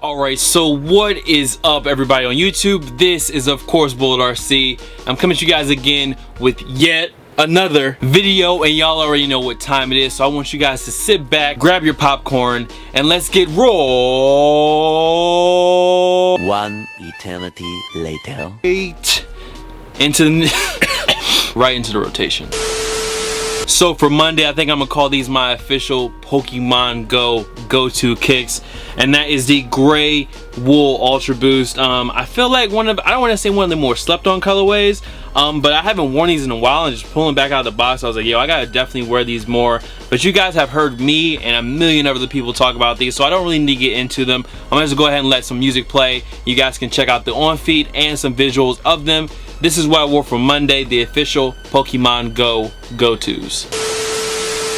Alright, so what is up everybody on YouTube? This is of course Bullet RC. I'm coming to you guys again with yet another video, and y'all already know what time it is, so I want you guys to sit back, grab your popcorn, and let's get roll. One eternity later. Right into the right into the rotation. So for Monday, I think I'm gonna call these my official Pokemon Go go-to kicks, and that is the Gray Wool Ultra Boost. I feel like I don't want to say one of the more slept-on colorways, but I haven't worn these in a while, and just pulling back out of the box, I was like, yo, I gotta definitely wear these more. But you guys have heard me and a million other people talk about these, so I don't really need to get into them. I'm gonna just go ahead and let some music play. You guys can check out the on-feed and some visuals of them. This is what I wore for Monday, the official Pokemon Go go-tos.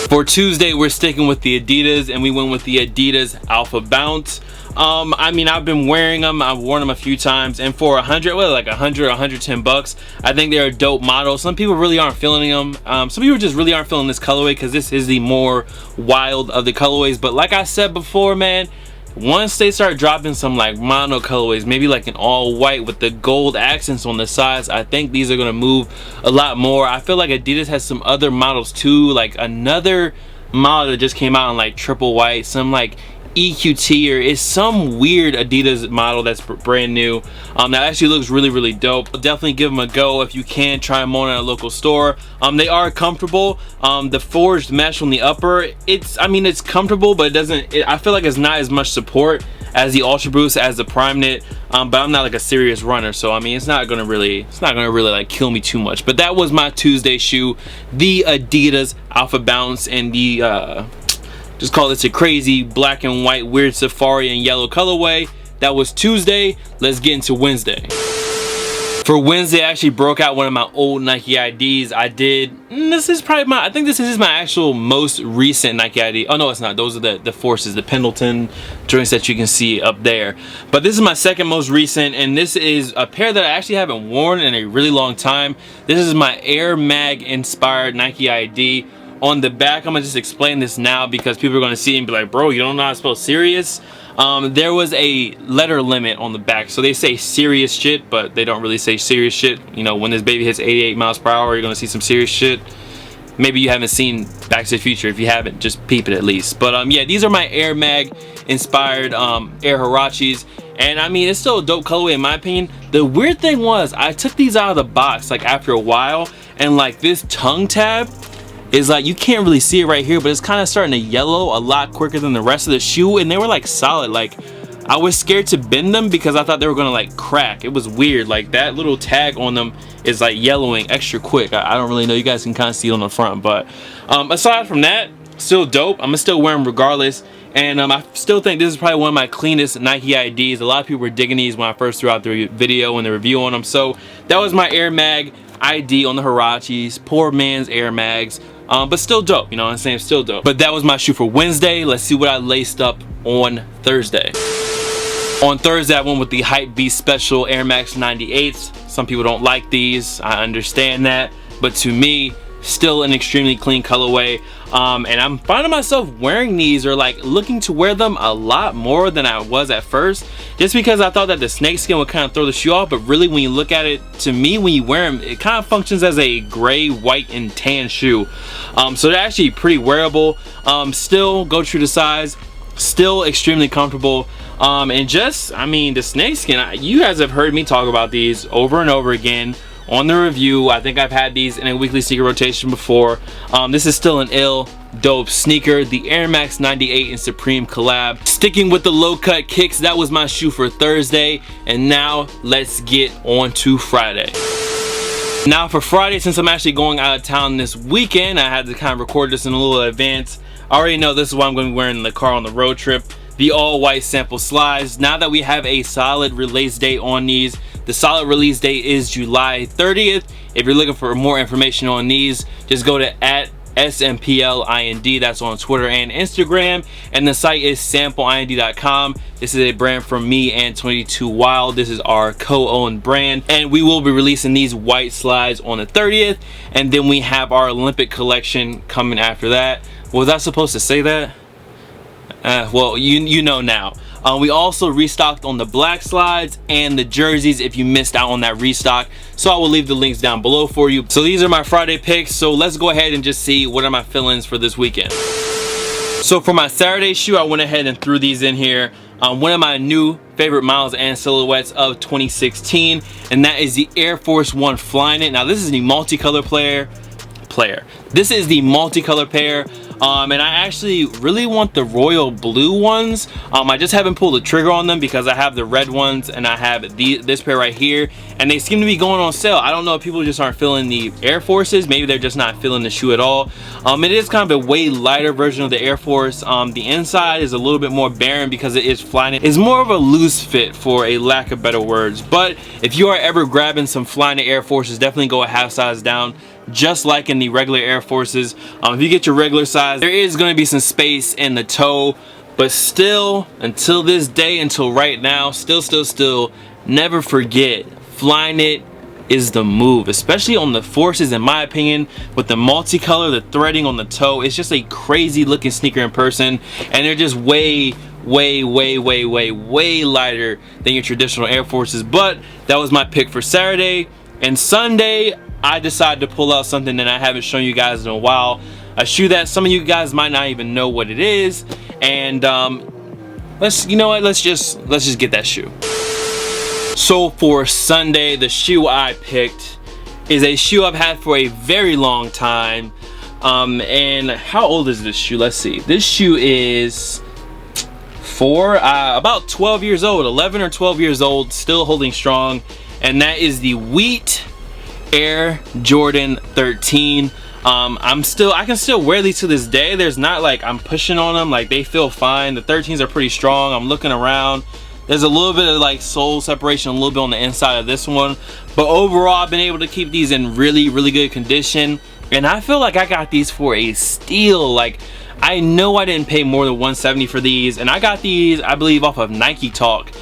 For Tuesday, we're sticking with the Adidas, and we went with the Adidas Alpha Bounce. I mean, I've been wearing them, I've worn them a few times, and for $100 or 110 bucks, I think they're a dope model. Some people really aren't feeling them. Some people just really aren't feeling this colorway because this is the more wild of the colorways. But like I said before, man, once they start dropping some like mono colorways, maybe like an all white with the gold accents on the sides, I think these are gonna move a lot more. I feel like Adidas has some other models too, like another model that just came out in like triple white, some like EQT, or it's some weird Adidas model that's brand new that actually looks really dope. Definitely give them a go if you can. Try them on at a local store. They are comfortable. The forged mesh on the upper, I mean it's comfortable, but I feel like it's not as much support as the Ultra Boost, as the Prime Knit, but I'm not like a serious runner, so I mean it's not gonna really like kill me too much. But that was my Tuesday shoe, the Adidas Alpha Bounce, and the just call this a crazy black and white weird safari and yellow colorway. That was Tuesday. Let's get into Wednesday. For Wednesday, I actually broke out one of my old Nike IDs. I think this is my actual most recent Nike ID. Oh no, it's not. Those are the Forces, the Pendleton joints that you can see up there. But this is my second most recent, and this is a pair that I actually haven't worn in a really long time. This is my Air Mag inspired Nike ID. On the back, I'm gonna just explain this now because people are gonna see it and be like, bro, you don't know how to spell serious. There was a letter limit on the back, so they say serious shit, but they don't really say serious shit. You know, when this baby hits 88 miles per hour, you're gonna see some serious shit. Maybe you haven't seen Back to the Future. If you haven't, just peep it at least. But yeah, these are my Air Mag inspired Air Huaraches, and I mean it's still a dope colorway in my opinion. The weird thing was I took these out of the box like after a while, and like this tongue tab is like, you can't really see it right here, but it's kind of starting to yellow a lot quicker than the rest of the shoe, and they were like solid. Like I was scared to bend them because I thought they were gonna like crack. It was weird, like that little tag on them is like yellowing extra quick. I don't really know, you guys can kind of see it on the front, but aside from that, still dope. I'm gonna still wear them regardless, and I still think this is probably one of my cleanest Nike IDs. A lot of people were digging these when I first threw out the video and the review on them. So that was my Air Mag ID on the Huaraches, poor man's Air Mags. But still dope, you know what I'm saying, still dope. But that was my shoe for Wednesday. Let's see what I laced up on Thursday. On Thursday, I went with the Hypebeast Special Air Max 98s. Some people don't like these, I understand that, but to me, still an extremely clean colorway. And I'm finding myself wearing these, or like looking to wear them a lot more than I was at first, just because I thought that the snakeskin would kind of throw the shoe off. But really, when you look at it, to me, when you wear them, it kind of functions as a gray, white, and tan shoe. So they're actually pretty wearable. Still go true to size, still extremely comfortable. And just, I mean, the snakeskin, you guys have heard me talk about these over and over again on the review. I think I've had these in a weekly sneaker rotation before. This is still an ill dope sneaker, the Air Max 98 and Supreme collab. Sticking with the low cut kicks, that was my shoe for Thursday, and now let's get on to Friday. Now for Friday, since I'm actually going out of town this weekend, I had to kind of record this in a little advance. I already know this is what I'm going to be wearing in the car on the road trip, the all white sample slides. Now that we have a solid release date on these, the solid release date is July 30th. If you're looking for more information on these, just go to @SMPLIND. That's on Twitter and Instagram, and the site is sampleind.com. This is a brand from me and 22 Wild. This is our co-owned brand, and we will be releasing these white slides on the 30th, and then we have our Olympic collection coming after that. Was I supposed to say that? Well, you know now. We also restocked on the black slides and the jerseys if you missed out on that restock. So I will leave the links down below for you. So these are my Friday picks. So let's go ahead and just see what are my fill-ins for this weekend. So for my Saturday shoe, I went ahead and threw these in here. One of my new favorite models and silhouettes of 2016, and that is the Air Force One Flyknit. Now this is the multicolor player. This is the multicolor pair. And I actually really want the royal blue ones. I just haven't pulled the trigger on them because I have the red ones and I have this pair right here, and they seem to be going on sale. I don't know if people just aren't feeling the Air Forces. Maybe they're just not feeling the shoe at all. It is kind of a way lighter version of the Air Force. The inside is a little bit more barren because it is Flyknit. It's more of a loose fit, for a lack of better words. But if you are ever grabbing some Flyknit Air Forces, definitely go a half size down, just like in the regular Air Forces. If you get your regular size, there is going to be some space in the toe, but still, until this day, until right now, still, never forget, Flyknit is the move, especially on the Forces, in my opinion, with the multicolor, the threading on the toe. It's just a crazy looking sneaker in person, and they're just way lighter than your traditional Air Forces. But that was my pick for Saturday. And Sunday, I decided to pull out something that I haven't shown you guys in a while. A shoe that some of you guys might not even know what it is. And let's just get that shoe. So for Sunday, the shoe I picked is a shoe I've had for a very long time. And how old is this shoe? Let's see. This shoe is about 12 years old, 11 or 12 years old, still holding strong. And that is the Wheat Air Jordan 13. I can still wear these to this day. There's not like I'm pushing on them, like they feel fine. The 13s are pretty strong. I'm looking around. There's a little bit of like sole separation, a little bit on the inside of this one, but overall I've been able to keep these in really good condition, and I feel like I got these for a steal. Like, I know I didn't pay more than $170 for these, and I got these, I believe, off of Nike Talk,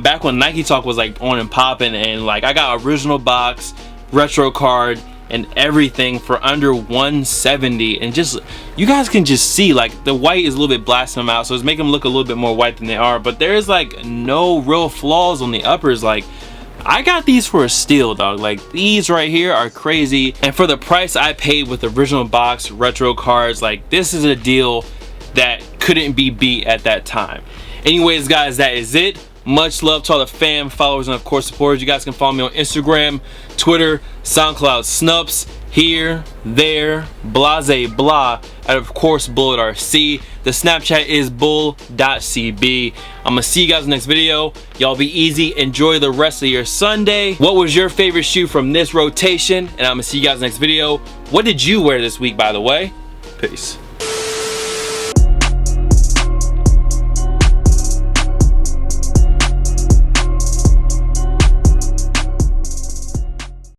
back when Nike Talk was like on and popping, and like I got original box, retro card, and everything for under $170. And just, you guys can just see, like, the white is a little bit blasting them out, so it's making them look a little bit more white than they are, but there's like no real flaws on the uppers. Like, I got these for a steal, dog. Like, these right here are crazy, and for the price I paid with original box, retro cards, like, this is a deal that couldn't be beat at that time. Anyways, guys, that is it. Much love to all the fam, followers, and of course supporters. You guys can follow me on Instagram, Twitter, SoundCloud, Snups, here, there, blase blah, and of course Bullet RC. The Snapchat is bull.cb. I'm gonna see you guys in the next video. Y'all be easy, enjoy the rest of your Sunday. What was your favorite shoe from this rotation? And I'm gonna see you guys in the next video. What did you wear this week, by the way? Peace.